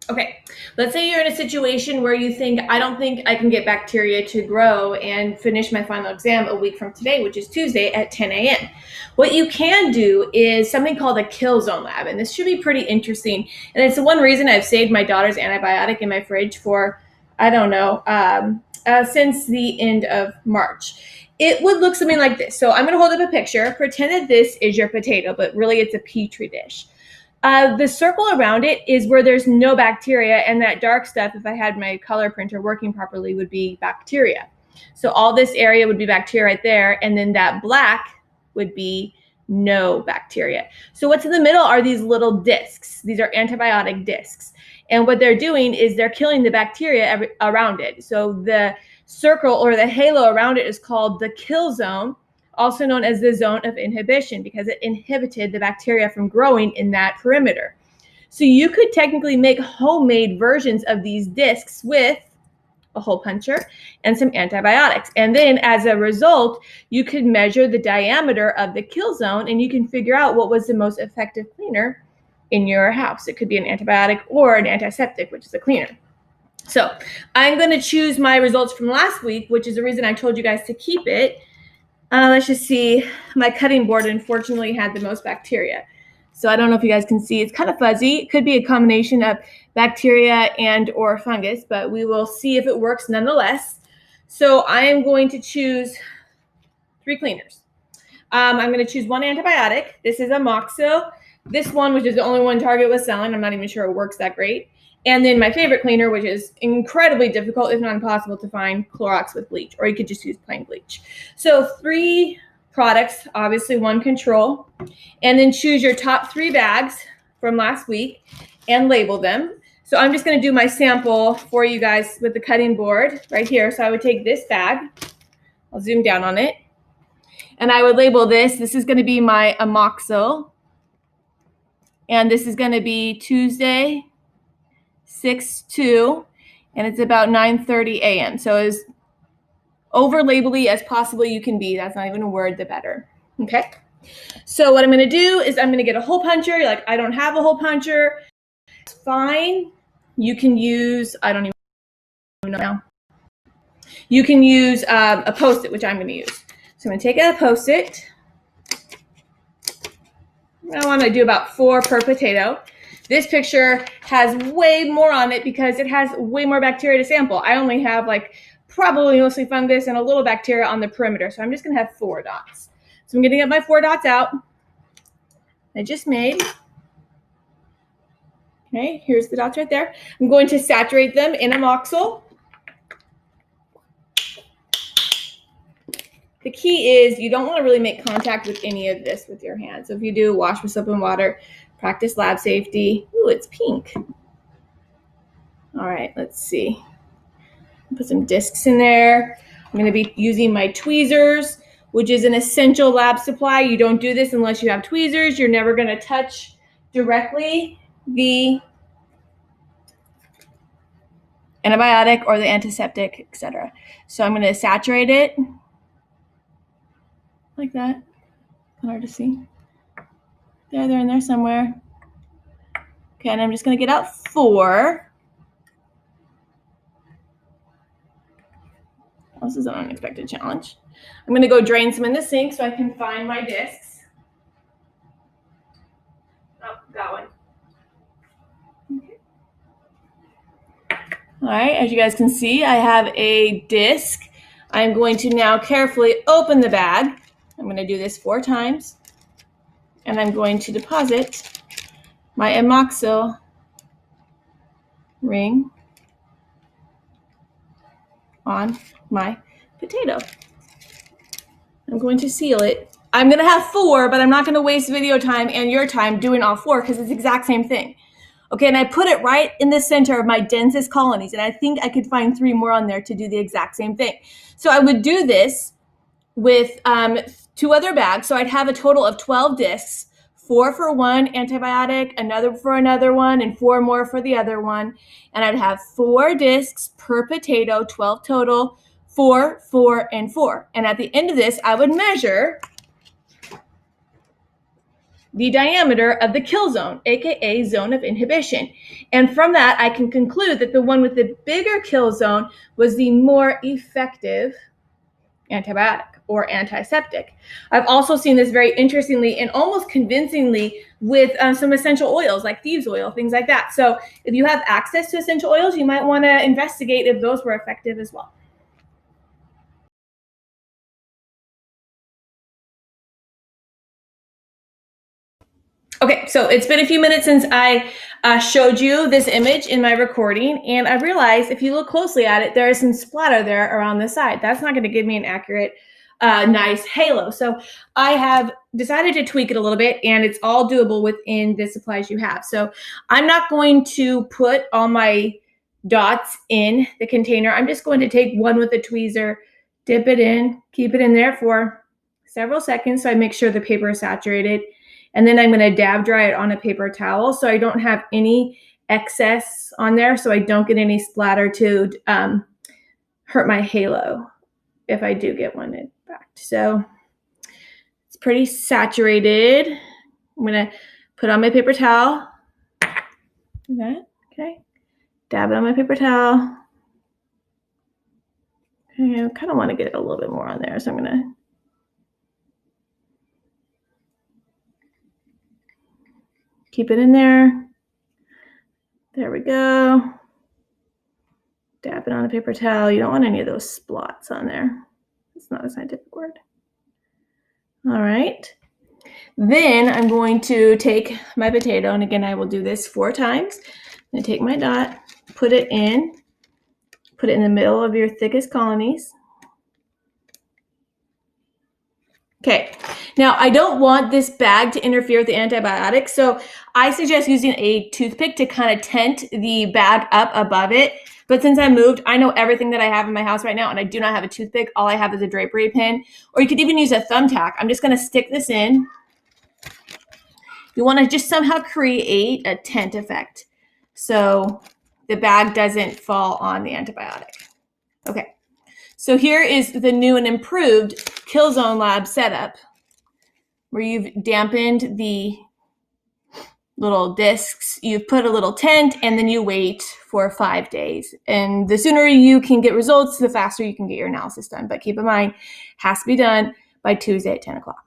Okay, let's say you're in a situation where you think, I don't think I can get bacteria to grow and finish my final exam a week from today, which is Tuesday at 10 a.m. What you can do is something called a kill zone lab, and this should be pretty interesting. And it's the one reason I've saved my daughter's antibiotic in my fridge for, I don't know, since the end of March. It would look something like this. So I'm going to hold up a picture. Pretend that this is your potato, but really it's a petri dish. The circle around it is where there's no bacteria, and that dark stuff, if I had my color printer working properly, would be bacteria. So all this area would be bacteria right there, and then that black would be no bacteria. So what's in the middle are these little discs. These are antibiotic discs. And what they're doing is they're killing the bacteria around it. So the circle or the halo around it is called the kill zone, also known as the zone of inhibition, because it inhibited the bacteria from growing in that perimeter. So you could technically make homemade versions of these discs with a hole puncher and some antibiotics. And then as a result, you could measure the diameter of the kill zone, and you can figure out what was the most effective cleaner in your house. It could be an antibiotic or an antiseptic, which is a cleaner. So I'm going to choose my results from last week, which is the reason I told you guys to keep it. Let's just see. My cutting board unfortunately had the most bacteria. So I don't know if you guys can see. It's kind of fuzzy. It could be a combination of bacteria and or fungus, but we will see if it works nonetheless. So I am going to choose 3 cleaners. I'm going to choose 1 antibiotic. This is Amoxil. This one, which is the only one Target was selling. I'm not even sure it works that great. And then my favorite cleaner, which is incredibly difficult, if not impossible to find, Clorox with bleach, or you could just use plain bleach. So 3 products, obviously 1 control, and then choose your top 3 bags from last week and label them. So I'm just going to do my sample for you guys with the cutting board right here. So I would take this bag. I'll zoom down on it. And I would label this. This is going to be my Amoxil. And this is going to be Tuesday, 6/2, and it's about 9:30 a.m. So as over labely as possibly you can be. That's not even a word, the better. Okay. So what I'm going to do is I'm going to get a hole puncher. You're like, I don't have a hole puncher. It's fine. You can use, I don't even know now. You can use a Post-it, which I'm going to use. So I'm going to take a Post-it. I want to do about 4 per potato. This picture has way more on it because it has way more bacteria to sample. I only have like probably mostly fungus and a little bacteria on the perimeter. So I'm just going to have 4 dots. So I'm going to get my 4 dots out. I just made. Okay, here's the dots right there. I'm going to saturate them in Amoxil. The key is you don't want to really make contact with any of this with your hands. So if you do, wash with soap and water, practice lab safety. Ooh, it's pink. All right, let's see. Put some discs in there. I'm going to be using my tweezers, which is an essential lab supply. You don't do this unless you have tweezers. You're never going to touch directly the antibiotic or the antiseptic, etc. So I'm going to saturate it like that. Kind of hard to see. They're in there somewhere. Okay, and I'm just going to get out 4. This is an unexpected challenge. I'm going to go drain some in the sink so I can find my discs. Oh, got one. Okay. All right, as you guys can see, I have a disc. I'm going to now carefully open the bag. I'm going to do this 4 times. And I'm going to deposit my Amoxil ring on my potato. I'm going to seal it. I'm going to have 4, but I'm not going to waste video time and your time doing all 4 because it's the exact same thing. Okay, and I put it right in the center of my densest colonies, and I think I could find 3 more on there to do the exact same thing. So I would do this with 2 other bags, so I'd have a total of 12 discs, 4 for one antibiotic, another for another one, and 4 more for the other one. And I'd have 4 discs per potato, 12 total, 4, 4, and 4. And at the end of this, I would measure the diameter of the kill zone, aka zone of inhibition. And from that, I can conclude that the one with the bigger kill zone was the more effective antibiotic or antiseptic. I've also seen this very interestingly and almost convincingly with some essential oils like thieves oil, things like that. So if you have access to essential oils, you might want to investigate if those were effective as well. Okay, so it's been a few minutes since I showed you this image in my recording, and I realized if you look closely at it, there is some splatter there around the side. That's not going to give me an accurate, nice halo. So I have decided to tweak it a little bit, and it's all doable within the supplies you have. So I'm not going to put all my dots in the container. I'm just going to take one with a tweezer, dip it in, keep it in there for several seconds so I make sure the paper is saturated. And then I'm going to dab dry it on a paper towel so I don't have any excess on there, so I don't get any splatter to hurt my halo if I do get one back. So it's pretty saturated. I'm going to put on my paper towel. Okay. Dab it on my paper towel. Okay, I kind of want to get a little bit more on there, so I'm going to keep it in there. There we go. Dab it on a paper towel. You don't want any of those splots on there. It's not a scientific word. All right. Then I'm going to take my potato, and again, I will do this 4 times. I'm going to take my dot, put it in the middle of your thickest colonies. Okay, now I don't want this bag to interfere with the antibiotic, so I suggest using a toothpick to kind of tent the bag up above it. But since I moved, I know everything that I have in my house right now, and I do not have a toothpick. All I have is a drapery pin, or you could even use a thumbtack. I'm just going to stick this in. You want to just somehow create a tent effect so the bag doesn't fall on the antibiotic. Okay, so here is the new and improved Killzone Lab setup where you've dampened the little discs, you've put a little tent, and then you wait for 5 days. And the sooner you can get results, the faster you can get your analysis done. But keep in mind, it has to be done by Tuesday at 10 o'clock.